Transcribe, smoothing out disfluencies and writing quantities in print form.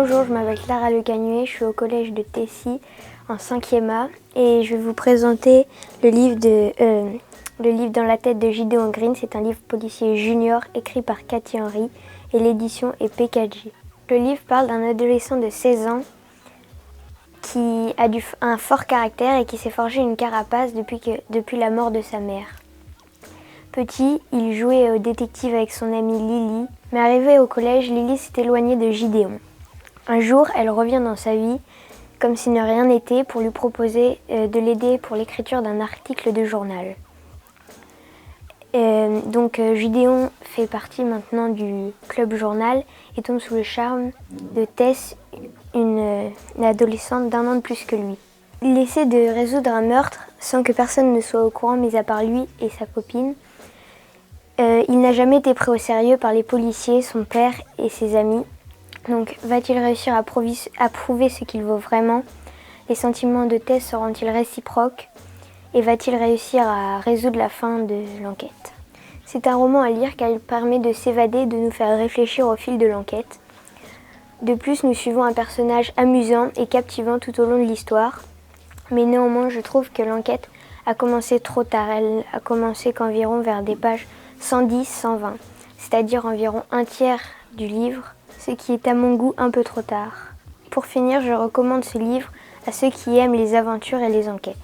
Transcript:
Bonjour, je m'appelle Clara Le Canuet, je suis au collège de Tessy en 5e A et je vais vous présenter le livre Dans la tête de Gideon Green. C'est un livre policier junior écrit par Cathy Henry et l'édition est PKG. Le livre parle d'un adolescent de 16 ans qui a un fort caractère et qui s'est forgé une carapace depuis la mort de sa mère. Petit, il jouait au détective avec son amie Lily, mais arrivée au collège, Lily s'est éloignée de Gideon. Un jour, elle revient dans sa vie, comme si ne rien n'était, pour lui proposer de l'aider pour l'écriture d'un article de journal. Gideon fait partie maintenant du club journal et tombe sous le charme de Tess, une adolescente d'1 an de plus que lui. Il essaie de résoudre un meurtre sans que personne ne soit au courant, mis à part lui et sa copine. Il n'a jamais été pris au sérieux par les policiers, son père et ses amis. Donc, va-t-il réussir à prouver ce qu'il vaut vraiment? Les sentiments de Tess seront-ils réciproques? Et va-t-il réussir à résoudre la fin de l'enquête? C'est un roman à lire car il permet de s'évader et de nous faire réfléchir au fil de l'enquête. De plus, nous suivons un personnage amusant et captivant tout au long de l'histoire. Mais néanmoins, je trouve que l'enquête a commencé trop tard. Elle a commencé qu'environ vers des pages 110-120, c'est-à-dire environ un tiers du livre, ce qui est à mon goût un peu trop tard. Pour finir, je recommande ce livre à ceux qui aiment les aventures et les enquêtes.